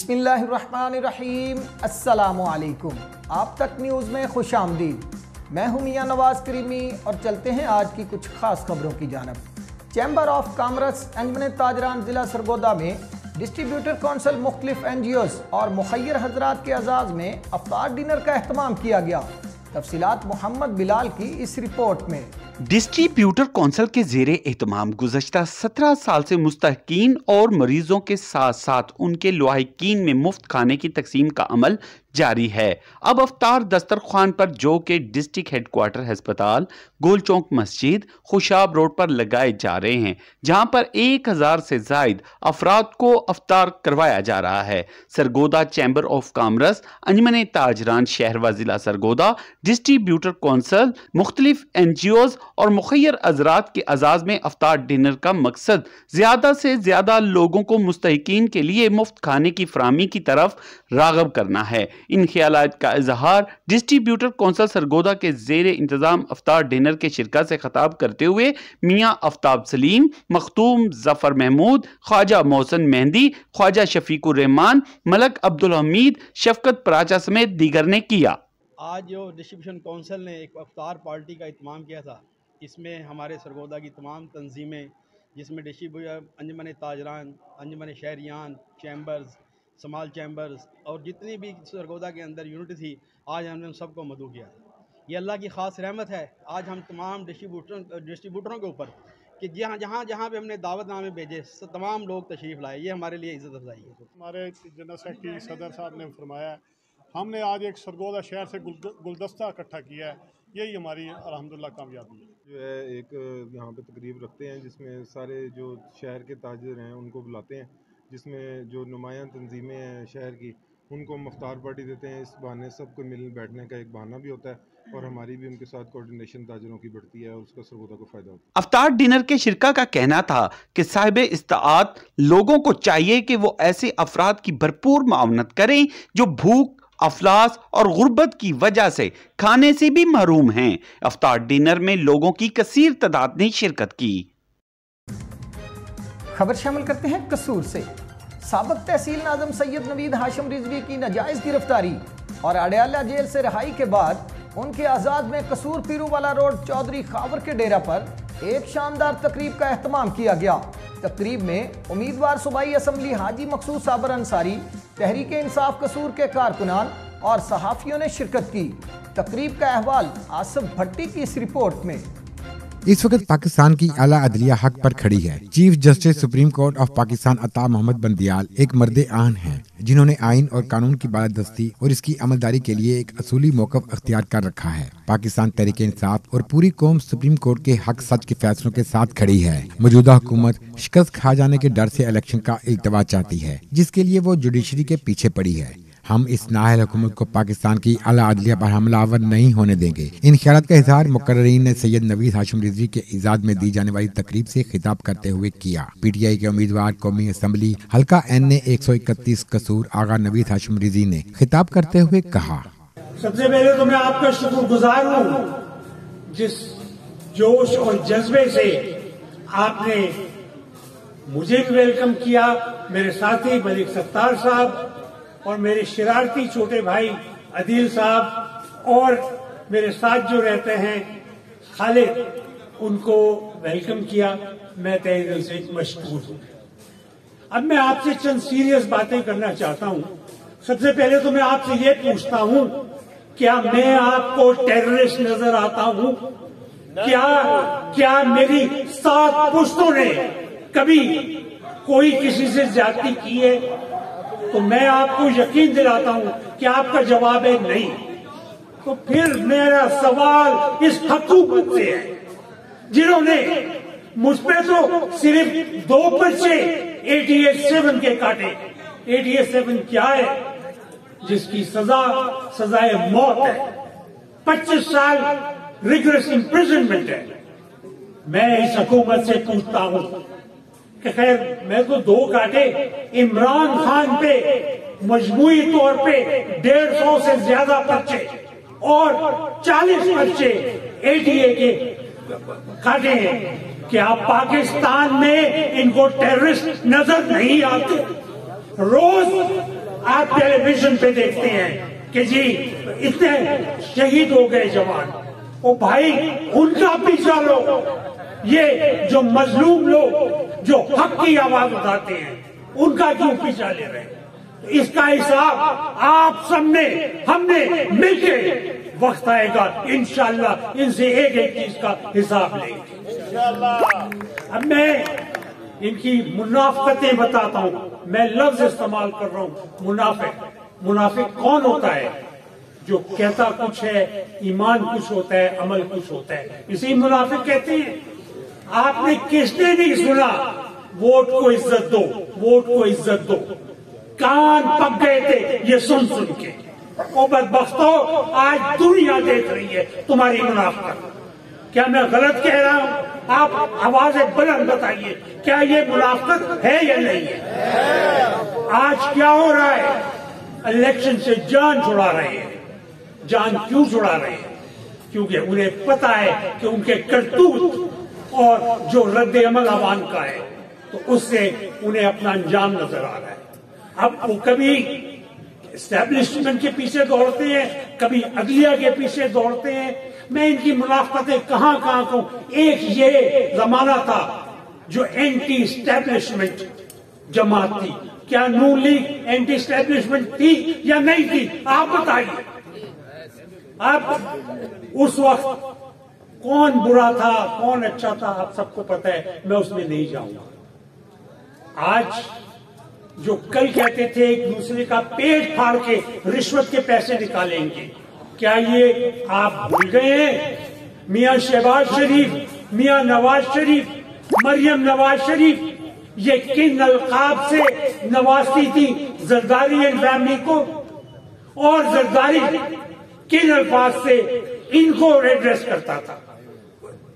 بسم اللہ الرحمن الرحیم، السلام علیکم۔ آپ تک نیوز میں خوش آمدید۔ میں ہوں میاں نواز کریمی اور چلتے ہیں آج کی کچھ خاص خبروں کی جانب۔ چیمبر آف کامرس انجمن تاجران ضلع سرگودا میں ڈسٹریبیوٹر کونسل مختلف NGOs اور مخیر حضرات کے اعزاز میں افطار ڈنر کا اہتمام کیا گیا۔ تفصیلات محمد بلال کی اس رپورٹ میں۔ ڈسٹریبیوٹر کونسل کے زیر اہتمام گزشتہ 17 سال سے مستحقین اور مریضوں کے ساتھ ساتھ ان کے لاحقین میں مفت کھانے کی تقسیم کا عمل جاری ہے۔ اب افطار دسترخوان پر جو کہ ڈسٹرکٹ ہیڈ کوارٹر ہسپتال، گول چوک مسجد، خوشاب روڈ پر لگائے جا رہے ہیں، جہاں پر 1000 سے زائد افراد کو افطار کروایا جا رہا ہے۔ سرگودا چیمبر آف کامرس انجمن تاجران شہر ضلع سرگودا ڈسٹریبیوٹر کونسل مختلف NGOs اور مخیر حضرات کے اعزاز میں افطار ڈنر کا مقصد زیادہ سے زیادہ لوگوں کو مستحقین کے لیے مفت کھانے کی فراہمی کی طرف راغب کرنا ہے۔ ان خیالات کا اظہار ڈسٹریبیوٹر کونسل سرگودا کے زیر انتظام افطار ڈنر کے شرکا سے خطاب کرتے ہوئے میاں آفتاب سلیم، مختوم ظفر محمود، خواجہ محسن مہندی، خواجہ شفیق الرحمان، ملک عبدالحمید، شفقت پراچا سمیت دیگر نے کیا۔ آج جو ڈسٹریبیوشن کونسل نے ایک افطار پارٹی کا اہتمام کیا تھا، اس میں ہمارے سرگودا کی تمام تنظیمیں، جس میں ڈسٹریبیوٹر انجمن تاجران، انجمن شہریان، چیمبرز، سمال چیمبرز اور جتنی بھی سرگودا کے اندر یونٹ تھی، آج ہم نے ان سب کو مدعو کیا۔ یہ اللہ کی خاص رحمت ہے آج ہم تمام ڈسٹریبیوٹروں کے اوپر کہ جہاں پہ ہم نے دعوت نامے بھیجے تمام لوگ تشریف لائے، یہ ہمارے لیے عزت افزائی ہے۔ ہمارے جنرل سیکرٹری صدر صاحب نے فرمایا ہم نے آج ایک سرگودا شہر سے گلدستہ اکٹھا کیا ہے، یہی ہماری الحمدللہ کامیابی ہے۔ جو ہے ایک یہاں پہ تقریب رکھتے ہیں جس میں سارے جو شہر کے تاجر ہیں ان کو بلاتے ہیں، جس میں جو نمایاں تنظیمیں ہیں شہر کی ان کو افطار پارٹی دیتے ہیں۔ اس بہانے سب کو ملنے بیٹھنے کا ایک بہانہ بھی ہوتا ہے اور ہماری بھی ان کے ساتھ کوارڈینیشن تاجروں کی بڑھتی ہے اور اس کا سرگودا کو فائدہ ہوتا ہے۔ افطار ڈنر کے شرکا کا کہنا تھا کہ صاحب استطاعت لوگوں کو چاہیے کہ وہ ایسے افراد کی بھرپور معاونت کریں جو بھوک، افلاس اور غربت کی وجہ سے کھانے سے بھی محروم ہیں۔ افطار ڈنر میں لوگوں کی کثیر تعداد نے شرکت کی۔ خبر شامل کرتے ہیں قصور سے۔ سابق تحصیل ناظم سید نوید ہاشم رضوی کی ناجائز گرفتاری اور اڈیالہ جیل سے رہائی کے بعد ان کے اعزاز میں قصور پیرو والا روڈ چودھری خاور کے ڈیرہ پر ایک شاندار تقریب کا اہتمام کیا گیا۔ تقریب میں امیدوار صوبائی اسمبلی حاجی مقصود صابر انصاری، تحریک انصاف قصور کے کارکنان اور صحافیوں نے شرکت کی۔ تقریب کا احوال آصف بھٹی کی اس رپورٹ میں۔ اس وقت پاکستان کی اعلیٰ عدلیہ حق پر کھڑی ہے۔ Chief justice supreme court of Pakistan عطا محمد بندیال ایک مرد آہن ہیں جنہوں نے آئین اور قانون کی بالادستی اور اس کی عملداری کے لیے ایک اصولی موقف اختیار کر رکھا ہے۔ پاکستان تحریک انصاف اور پوری قوم سپریم کورٹ کے حق سچ کے فیصلوں کے ساتھ کھڑی ہے۔ موجودہ حکومت شکست کھا جانے کے ڈر سے الیکشن کا التوا چاہتی ہے، جس کے لیے وہ جوڈیشری کے پیچھے پڑی ہے۔ ہم اس نااہل حکومت کو پاکستان کی اعلیٰ عدلیہ پر حملہ آور نہیں ہونے دیں گے۔ ان خیالات کا اظہار مقررین نے سید نوید ہاشم رضوی کے اعزاز میں دی جانے والی تقریب سے خطاب کرتے ہوئے کیا۔ PTI کے امیدوار قومی اسمبلی حلقہ NA 131 قصور آغا نوید ہاشم رضوی نے خطاب کرتے ہوئے کہا، سب سے پہلے تو میں آپ کا شکر گزار ہوں جس جوش اور جذبے سے آپ نے مجھے بھی ویلکم کیا، میرے ساتھی ملک ستار صاحب اور میرے شرارتی چھوٹے بھائی عدیل صاحب اور میرے ساتھ جو رہتے ہیں خالد، ان کو ویلکم کیا۔ میں تہہ دل سے مشکور ہوں۔ اب میں آپ سے چند سیریس باتیں کرنا چاہتا ہوں۔ سب سے پہلے تو میں آپ سے یہ پوچھتا ہوں، کیا میں آپ کو ٹیررسٹ نظر آتا ہوں؟ کیا میری 7 پشتوں نے کبھی کوئی کسی سے زیادتی کی ہے؟ تو میں آپ کو یقین دلاتا ہوں کہ آپ کا جواب ہے نہیں۔ تو پھر میرا سوال اس حکومت سے ہے جنہوں نے مجھ پہ تو صرف 2 پرچے 88-7 کے کاٹے۔ 88-7 کیا ہے؟ جس کی سزائے موت ہے، 25 سال ریگریس امپریزنمنٹ ہے۔ میں اس حکومت سے پوچھتا ہوں کہ خیر میں تو 2 کاٹے، عمران خان پہ مجموعی طور پہ 150 سے زیادہ پرچے اور 40 پرچے ATA کے کاٹے ہیں۔ کیا پاکستان میں ان کو ٹیررسٹ نظر نہیں آتے؟ روز آپ ٹیلی ویژن پہ دیکھتے ہیں کہ جی اتنے شہید ہو گئے جوان، او بھائی ان کا پیچھا لو، یہ جو مظلوم لوگ جو حق کی آواز اٹھاتے ہیں ان کا کیوں پیچھا لے رہے ہیں؟ اس کا حساب آپ سب نے، ہم نے مل کے، وقت آئے گا انشاءاللہ ان سے ایک ایک چیز کا حساب لیں گے۔ اب میں ان کی منافقتیں بتاتا ہوں، میں لفظ استعمال کر رہا ہوں منافق۔ منافق کون ہوتا ہے؟ جو کہتا کچھ ہے، ایمان کچھ ہوتا ہے، عمل کچھ ہوتا ہے، اسی منافق کہتے ہیں۔ آپ نے کس نے نہیں سنا ووٹ کو عزت دو، ووٹ کو عزت دو؟ کان پک گئے تھے یہ سن سن کے۔ او بدبختو، آج دنیا دیکھ رہی ہے تمہاری منافقت۔ کیا میں غلط کہہ رہا ہوں؟ آپ آوازیں بلند بتائیے، کیا یہ منافقت ہے یا نہیں ہے؟ آج کیا ہو رہا ہے؟ الیکشن سے جان چھڑا رہے ہیں۔ جان کیوں چھڑا رہے ہیں؟ کیونکہ انہیں پتا ہے کہ ان کے کرتوت اور جو رد عمل عوام کا ہے تو اس سے انہیں اپنا انجام نظر آ رہا ہے۔ اب وہ کبھی اسٹیبلشمنٹ کے پیچھے دوڑتے ہیں، کبھی عدلیہ کے پیچھے دوڑتے ہیں۔ میں ان کی منافقتیں کہاں کہاں کہوں۔ ایک یہ زمانہ تھا جو اینٹی اسٹیبلشمنٹ جماعت تھی۔ کیا نون لیگ اینٹی اسٹیبلشمنٹ تھی یا نہیں تھی؟ آپ بتائیے۔ اب اس وقت کون برا تھا کون اچھا تھا آپ سب کو پتا ہے، میں اس میں نہیں جاؤں گا۔ آج جو کل کہتے تھے ایک دوسرے کا پیٹ پھاڑ کے رشوت کے پیسے نکالیں گے، کیا یہ آپ بھول گئے ہیں؟ میاں شہباز شریف، میاں نواز شریف، مریم نواز شریف، یہ کن القاب سے نوازتی تھی زرداری اینڈ فیملی کو؟ اور زرداری کن الفاظ سے ان کو ایڈریس کرتا تھا؟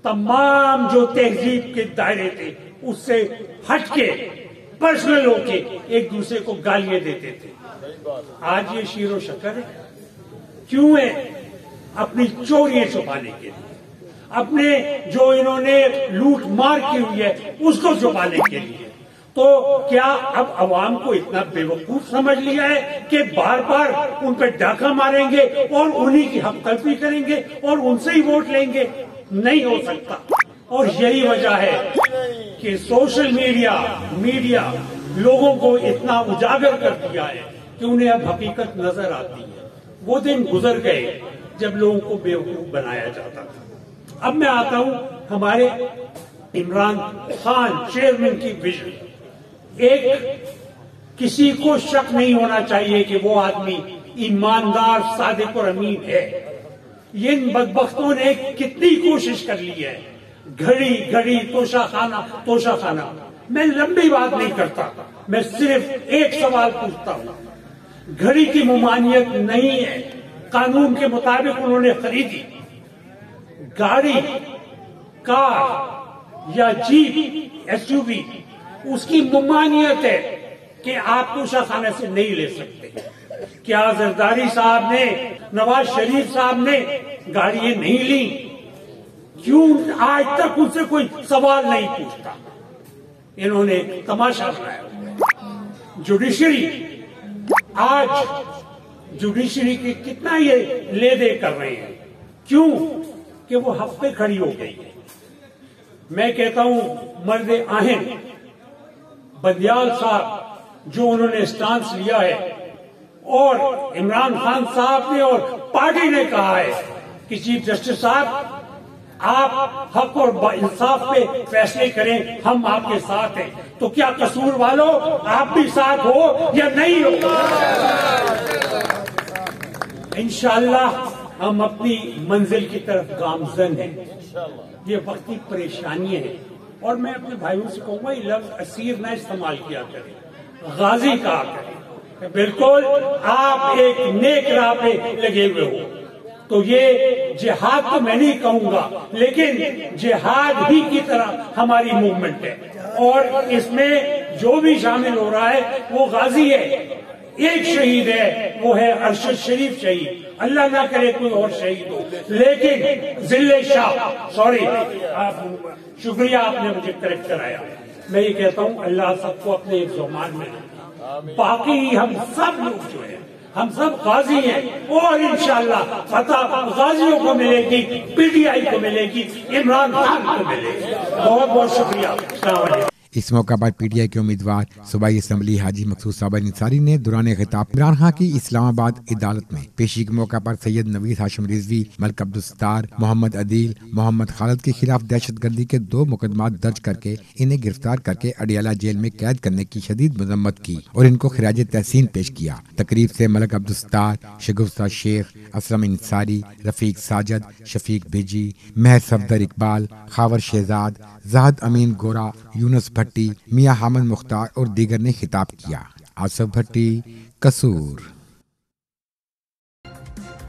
تمام جو تہذیب کے دائرے تھے اس سے ہٹ کے پرسنل ہو کے ایک دوسرے کو گالیاں دیتے تھے۔ آج یہ شیر و شکر ہے، کیوں ہے؟ اپنی چوریاں چھپانے کے لیے، اپنے جو انہوں نے لوٹ مار کی ہوئی ہے اس کو چھپانے کے لیے۔ تو کیا اب عوام کو اتنا بے وقوف سمجھ لیا ہے کہ بار بار ان پہ ڈاکہ ماریں گے اور انہی کی حق تلفی کریں گے اور ان سے ہی ووٹ لیں گے؟ نہیں ہو سکتا۔ اور یہی وجہ ہے کہ سوشل میڈیا لوگوں کو اتنا اجاگر کر دیا ہے کہ انہیں اب حقیقت نظر آتی ہے۔ وہ دن گزر گئے جب لوگوں کو بیوقوف بنایا جاتا تھا۔ اب میں آتا ہوں ہمارے عمران خان چیئرمین کی ویژن۔ ایک کسی کو شک نہیں ہونا چاہیے کہ وہ آدمی ایماندار، صادق اور امین ہے۔ ان بدبختوں نے کتنی کوشش کر لی ہے، گھڑی گھڑی توشہ خانہ۔ میں لمبی بات نہیں کرتا، میں صرف ایک سوال پوچھتا ہوں۔ گھڑی کی ممانعت نہیں ہے، قانون کے مطابق انہوں نے خریدی۔ گاڑی، کار یا جیپ، ایس یو وی، اس کی ممانعت ہے کہ آپ توشہ خانے سے نہیں لے سکتے۔ کیا زرداری صاحب نے، نواز شریف صاحب نے گاڑیاں نہیں لی؟ کیوں آج تک ان سے کوئی سوال نہیں پوچھتا؟ انہوں نے تماشا بنایا۔ جوڈیشری، آج جوڈیشری کی کتنا یہ لے دے کر رہے ہیں، کیوں کہ وہ حق پہ کھڑی ہو گئی ہے۔ میں کہتا ہوں مرد آہن بندیال صاحب جو انہوں نے اسٹانس لیا ہے، اور عمران خان صاحب نے اور پارٹی نے کہا ہے کہ چیف جسٹس صاحب آپ حق اور انصاف پہ فیصلے کریں، ہم آپ کے ساتھ ہیں۔ تو کیا قصور والوں آپ بھی ساتھ ہو یا نہیں ہو؟ انشاءاللہ ہم اپنی منزل کی طرف گامزن ہیں۔ یہ وقتی پریشانیاں ہیں، اور میں اپنے بھائیوں سے کہوں گا یہ لفظ اسیر نہ استعمال کیا کریں، غازی کہا کریں۔ بالکل آپ ایک نیک راہ پہ لگے ہوئے ہو تو یہ جہاد تو میں نہیں کہوں گا، لیکن جہاد ہی کی طرح ہماری موومنٹ ہے، اور اس میں جو بھی شامل ہو رہا ہے وہ غازی ہے۔ ایک شہید ہے، وہ ہے ارشد شریف شہید، اللہ نہ کرے کوئی اور شہید ہو، لیکن ذل شاہ، سوری، شکریہ آپ نے مجھے کریکٹ کرایا۔ میں یہ کہتا ہوں اللہ سب کو اپنے ایک زمان میں बाकी हम सब लोग जो है हम सब गाजी हैं और इंशाअल्लाह फतह गाजियों को मिलेगी, पीटीआई को मिलेगी, इमरान खान को मिलेगी। बहुत बहुत शुक्रिया। अस्सलाम वालेकुम। इस मौका पर पीटीआई के उम्मीदवार सूबाई असम्बली हाजी मकसूद साहब निसारी ने दौरान खिताब इमरान खान की इस्लामाबाद अदालत में पेशी के मौका पर सैयद नवीद हाशिम रिजवी, मलिक अब्दुल सत्तार, मोहम्मद अदील, मोहम्मद खालिद के खिलाफ दहशतगर्दी के 2 मुकदमात दर्ज करके इन्हें गिरफ्तार करके अडियाला जेल में कैद करने की शदीद मजम्मत की और इनको खिराज तहसीन पेश किया। तकरीब से मलिक अब्दुल सत्तार, शगुफ्ता शेख, असलम इंसारी, रफीक साजद, शफीक बेजी, महर सफदर इकबाल, खावर शहजाद, जाहद अमीन गोरा, यूनुस भट्टी, मियां हामिद मुख्तार और दीगर ने खिताब किया। आसफ भट्टी, कसूर।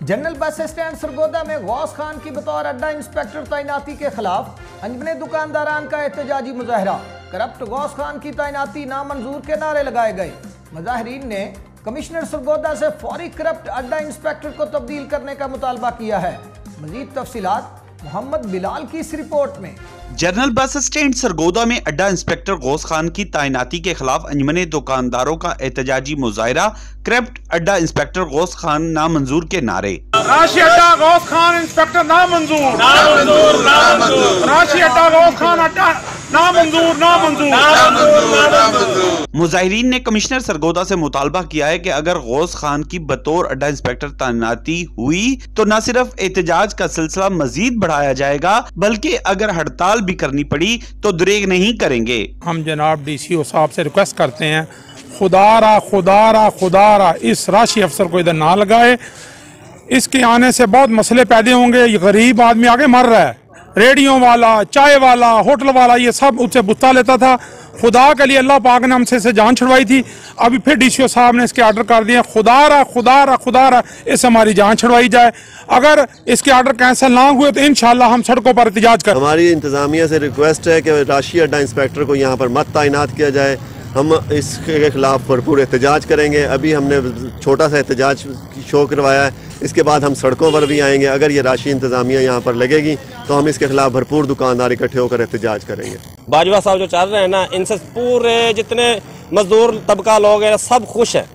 जनरल बस स्टैंड सरगोदा में गौस खान की बतौर अड्डा इंस्पेक्टर तैनाती के खिलाफ अंजमने दुकानदारान का एहतजाजी मुजाहरा। करप्ट गौस खान की तैनाती नामंजूर के नारे लगाए गए। मुजाहरीन ने कमिश्नर सरगोदा से फौरी करप्ट अड्डा इंस्पेक्टर को तब्दील करने का मुतालबा किया है। मजीद तफसीलात मोहम्मद बिलाल की इस रिपोर्ट में। जनरल बस स्टैंड सरगोदा में अड्डा इंस्पेक्टर गौस खान की तैनाती के खिलाफ अंजमने दुकानदारों का एहतजाजी मुजाहरा। करप्ट अड्डा इंस्पेक्टर गौस खान नामंजूर के नारे। राशि अड्डा गौस खान इंस्पेक्टर नामंजूर, नामंजूर, नामंजूर। राशि अड्डा गौस खान अड्डा नामंजूर, नामंजूर, नामंजूर। मुजाहिरीन ने कमिश्नर सरगोदा से मुतालबा किया है कि अगर गौस खान की बतौर अड्डा इंस्पेक्टर तैनाती हुई तो न सिर्फ एहतजाज का सिलसिला मजीद बढ़ाया जाएगा बल्कि अगर हड़ताल भी करनी पड़ी तो दरेग नहीं करेंगे। हम जनाब डीसीओ साहब से रिक्वेस्ट करते हैं, खुदारा खुदारा खुदारा इस राशि अफसर को इधर ना लगाए। इसके आने से बहुत मसले पैदा होंगे। ये गरीब आदमी आगे मर रहा है। रेडियो वाला, चाय वाला, होटल वाला, ये सब उससे बुस्ता लेता था। खुदा के लिए अल्लाह पाक ने हमसे से जान छुड़वाई थी। अभी फिर डीसीओ साहब ने इसके आर्डर कर दिए, खुदारा खुदारा खुदारा इससे हमारी जान छुड़वाई जाए। अगर इसके आर्डर कैंसिल ना हुए तो इंशाल्लाह हम सड़कों पर एहतजाज करें। हमारी इंतजामिया से रिक्वेस्ट है कि राशि अड्डा इंस्पेक्टर को यहाँ पर मत तैनात किया जाए। हम इसके खिलाफ भरपूर एहतजाज करेंगे। अभी हमने छोटा सा एहतजाज शो करवाया है, इसके बाद हम सड़कों पर भी आएंगे। अगर ये राशि इंतजामिया यहाँ पर लगेगी तो हम इसके खिलाफ भरपूर दुकानदार इकट्ठे होकर एहतजाज करेंगे। बाजवा साहब जो चल रहे हैं ना, इनसे पूरे जितने मजदूर तबका लोग हैं सब खुश हैं।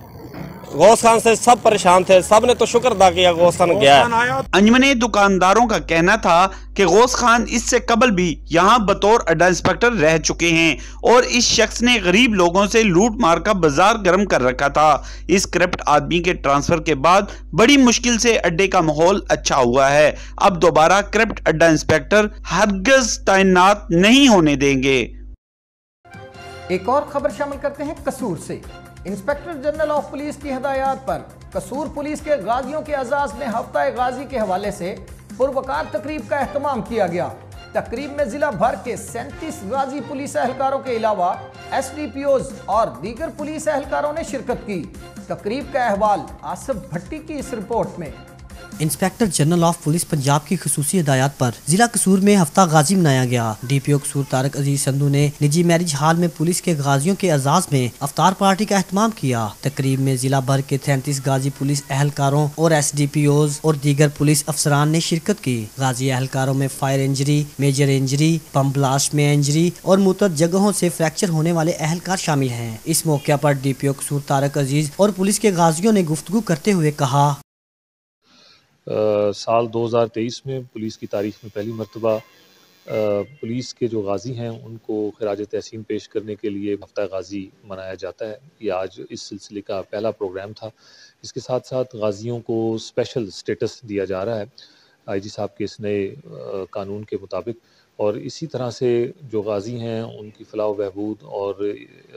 गौस खान से सब परेशान थे, सब ने तो शुक्र अदा किया गौस खान गया है। अंजमने दुकानदारों का कहना था कि गौस खान इससे कबल भी यहाँ बतौर अड्डा इंस्पेक्टर रह चुके हैं और इस शख्स ने गरीब लोगों से लूट मार का बाजार गर्म कर रखा था। इस करप्ट आदमी के ट्रांसफर के बाद बड़ी मुश्किल से अड्डे का माहौल अच्छा हुआ है। अब दोबारा करप्ट अड्डा इंस्पेक्टर हरगिज़ तैनात नहीं होने देंगे। एक और खबर शामिल करते हैं कसूर से। इंस्पेक्टर जनरल ऑफ पुलिस की हिदायत पर कसूर पुलिस के गाजियों के एजाज में हफ्ता गाजी के हवाले से पुरवकार तकरीब का एहतमाम किया गया। तकरीब में जिला भर के 37 गाजी पुलिस एहलकारों के अलावा SDPOs और दीगर पुलिस एहलकारों ने शिरकत की। तकरीब का अहवाल आसफ भट्टी की इस रिपोर्ट में। Inspector general of police Punjab की खुसूसी हिदायत पर जिला कसूर में हफ्ता गाजी मनाया गया। DPO कसूर तारक अजीज संधू ने निजी मैरिज हॉल में पुलिस के गाजियों के एजाज में अफ्तार पार्टी का एहतमाम किया। तकरीब में जिला भर के 33 गाजी पुलिस एहलकारों और SDPOs और दीगर पुलिस अफसरान ने शिरकत की। गाजी एहलकारों में fire injury, major injury, bomb blast में इंजरी और मुतअद्दिद जगहों से फ्रैक्चर होने वाले एहलकार शामिल हैं। इस मौके पर DPO कसूर तारक अजीज और पुलिस के गाजियों ने गुफ्तगू करते हुए कहा, साल 2023 में पुलिस की तारीख में पहली मरतबा पुलिस के जो गाजी हैं उनको खिराज तहसीन पेश करने के लिए हफ्ता गाजी मनाया जाता है। ये आज इस सिलसिले का पहला प्रोग्राम था। इसके साथ साथ गाजियों को स्पेशल स्टेटस दिया जा रहा है IG साहब के इस नए कानून के मुताबिक, और इसी तरह से जो गाजी हैं उनकी फलाह व बहबूद और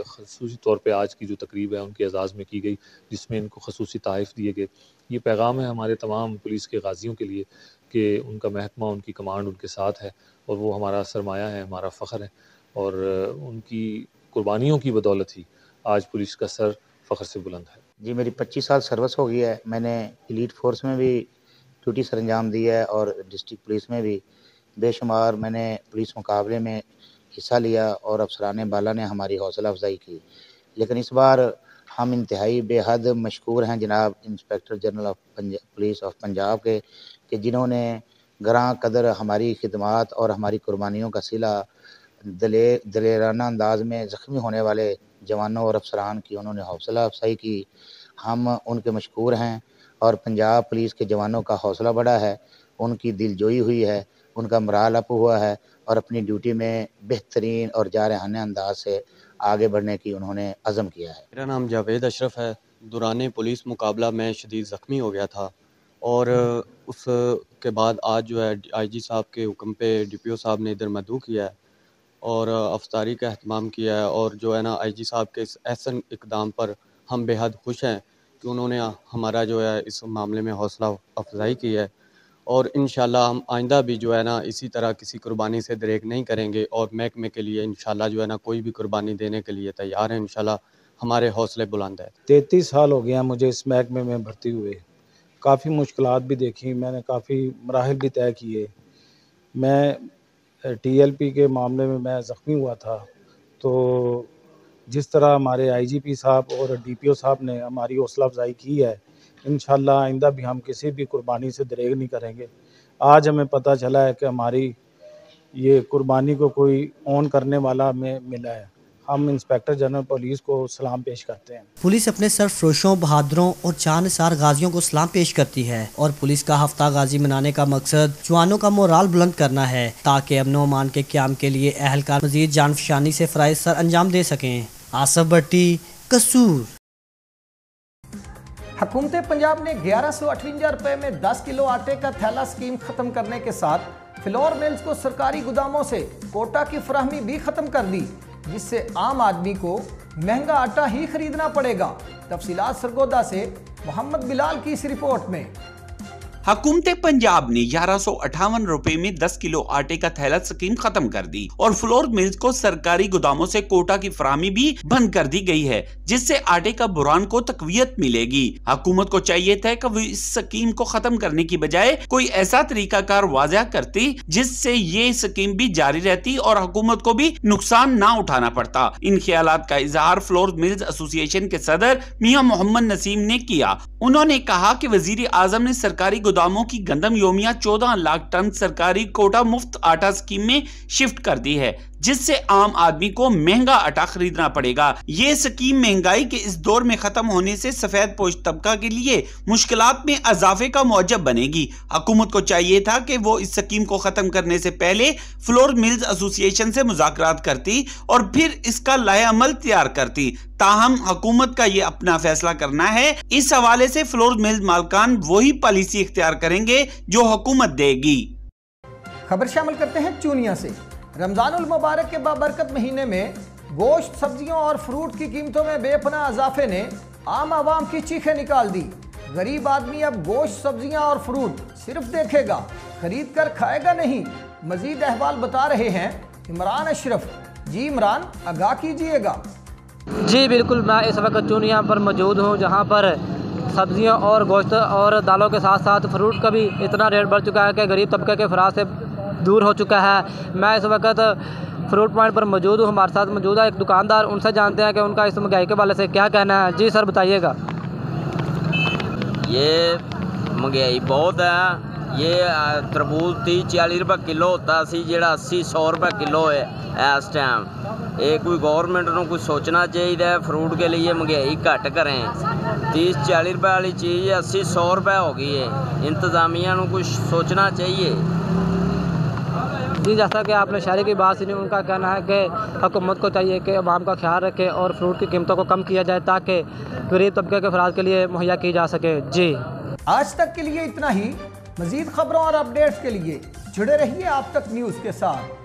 ख़ुसूसी तौर पे आज की जो तकरीब है उनके एजाज़ में की गई जिसमें इनको ख़ुसूसी तोहफ़े दिए गए। ये पैगाम है हमारे तमाम पुलिस के गाजियों के लिए कि उनका महकमा, उनकी कमांड उनके साथ है और वो हमारा सरमाया है, हमारा फ़ख्र है, और उनकी कुर्बानियों की बदौलत ही आज पुलिस का सर फ़ख्र से बुलंद है। जी, मेरी 25 साल सर्विस हो गई है। मैंने एलीट फोर्स में भी ड्यूटी सर अंजाम दी है और डिस्ट्रिक्ट पुलिस में भी बेशुमार मैंने पुलिस मुकाबले में हिस्सा लिया और अफसरान बाला ने हमारी हौसला अफजाई की। लेकिन इस बार हम इंतहाई बेहद मशकूर हैं जनाब inspector general of police of Punjab के, कि जिन्होंने गरां कदर हमारी खिदमात और हमारी कुर्बानियों का सिला दलेराना अंदाज में ज़ख्मी होने वाले जवानों और अफसरान की उन्होंने हौसला अफजाई की, हम उनके मशकूर हैं। और पंजाब पुलिस के जवानों का हौसला बढ़ा है, उनकी दिलजोई हुई है, उनका मोराल अप हुआ है और अपनी ड्यूटी में बेहतरीन और जारहाना अंदाज से आगे बढ़ने की उन्होंने अज़म किया है। मेरा नाम जावेद अशरफ है। दौरान पुलिस मुकाबला में शदीद ज़ख्मी हो गया था और उसके बाद आज जो है IG साहब के हुक्म पे DPO साहब ने इधर मदऊ किया है और अफ्तारी का अहतमाम किया है। और जो है ना IG साहब के इस एहसन इक़दाम पर हम बेहद खुश हैं कि उन्होंने हमारा जो है इस मामले में हौसला अफजाई की है और इंशाल्लाह हम आइंदा भी जो है ना इसी तरह किसी कुर्बानी से दरेक नहीं करेंगे और महकमे के लिए इंशाल्लाह जो है ना कोई भी कुर्बानी देने के लिए तैयार हैं। इंशाल्लाह हमारे हौसले बुलंद हैं। 33 साल हो गया मुझे इस महकमे में भर्ती हुए, काफ़ी मुश्किलात भी देखी, मैंने काफ़ी मराहिल भी तय किए। मैं TLP के मामले में मैं ज़ख्मी हुआ था, तो जिस तरह हमारे IGP साहब और DPO साहब ने हमारी हौसला अफजाई की है, इंशाल्लाह आइंदा भी हम किसी भी कुर्बानी से दरेग नहीं करेंगे। आज हमें पता चला है कि हमारी ये कुर्बानी को कोई ऑन करने वाला हमें मिला है। हम इंस्पेक्टर जनरल पुलिस को सलाम पेश करते हैं। पुलिस अपने सरफरोशों, बहादुरों और जानसार गाजियों को सलाम पेश करती है और पुलिस का हफ्ता गाजी मनाने का मकसद जवानों का मोराल बुलंद करना है ताकि अमन व अमान के क़याम के लिए अहलकार मजीद जानफशानी से फ़राइज़ सर अंजाम दे सकें। आसफ भट्टी, कसूर। हुकूमत पंजाब ने 1158 रुपए में 10 किलो आटे का थैला स्कीम खत्म करने के साथ फ्लोर मिल्स को सरकारी गोदामों से कोटा की फराहमी भी खत्म कर दी, जिससे आम आदमी को महंगा आटा ही खरीदना पड़ेगा। तफसीलात सरगोदा से मोहम्मद बिलाल की इस रिपोर्ट में। हुकूमत पंजाब ने 1158 रुपए में 10 किलो आटे का थैला स्कीम खत्म कर दी और फ्लोर मिल्स को सरकारी गोदामों से कोटा की फराहमी भी बंद कर दी गई है, जिससे आटे का बुरान को तकवीयत मिलेगी। हुकूमत को चाहिए था कि वो इस स्कीम को खत्म करने की बजाय कोई ऐसा तरीकाकार वाज़ह करती जिससे ये स्कीम भी जारी रहती और हुकूमत को भी नुकसान ना उठाना पड़ता। इन ख्यालात का इजहार फ्लोर मिल्स एसोसिएशन के सदर मियां मोहम्मद नसीम ने किया। उन्होंने कहा कि वजीर आजम ने सरकारी गोदामों की गंदम योमिया 14 लाख टन सरकारी कोटा मुफ्त आटा स्कीम में शिफ्ट कर दी है, जिससे आम आदमी को महंगा आटा खरीदना पड़ेगा। ये स्कीम महंगाई के इस दौर में खत्म होने से सफेद पोश तबका के लिए मुश्किलात में इजाफे का मौजब बनेगी। हुकूमत को चाहिए था कि वो इस स्कीम को खत्म करने से पहले फ्लोर मिल्स एसोसिएशन से मुज़ाकरात करती और फिर इसका लाएअमल तैयार करती। ताहम हुकूमत का ये अपना फैसला करना है। इस हवाले से फ्लोर मिल्स मालकान वही पॉलिसी इख्तियार करेंगे जो हुकूमत देगी। खबर शामिल करते हैं चूनिया से। रमजानुल मुबारक के बाबरकत महीने में गोश्त, सब्जियों और फ्रूट की कीमतों में बेपनाह इजाफे ने आम आवाम की चीखें निकाल दी। गरीब आदमी अब गोश्त, सब्जियां और फ्रूट सिर्फ देखेगा, खरीद कर खाएगा नहीं। मजीद अहवाल बता रहे हैं इमरान अशरफ। जी इमरान, आगाह कीजिएगा। जी बिल्कुल, मैं इस वक्त चूनिया पर मौजूद हूँ, जहाँ पर सब्जियों और गोश्त और दालों के साथ साथ फ्रूट का भी इतना रेट बढ़ चुका है कि गरीब तबके के फराज से दूर हो चुका है। मैं इस वक्त फ्रूट पॉइंट पर मौजूद हूँ, हमारे साथ मौजूद है एक दुकानदार, उनसे जानते हैं कि उनका इस महंगाई के वाले से क्या कहना है। जी सर बताइएगा। ये महंगाई बहुत है। ये तरबूज 30-40 रुपये किलो होता सी, जेड़ा 80-100 रुपये किलो है इस टाइम। ये कोई गवर्नमेंट को कुछ सोचना चाहिए, फ्रूट के लिए महंगाई घट करें। 30-40 रुपये वाली चीज़ 80-100 रुपये हो गई है। इंतज़ामिया को कुछ सोचना चाहिए। जी जैसा कि आपने शहरी की बात सुनी, उनका कहना है कि हुकूमत को चाहिए कि अवाम का ख्याल रखे और फ्रूट की कीमतों को कम किया जाए ताकि गरीब तबके के अफराद के लिए मुहैया की जा सके। जी आज तक के लिए इतना ही। मजीद खबरों और अपडेट्स के लिए जुड़े रहिए आप तक न्यूज़ के साथ।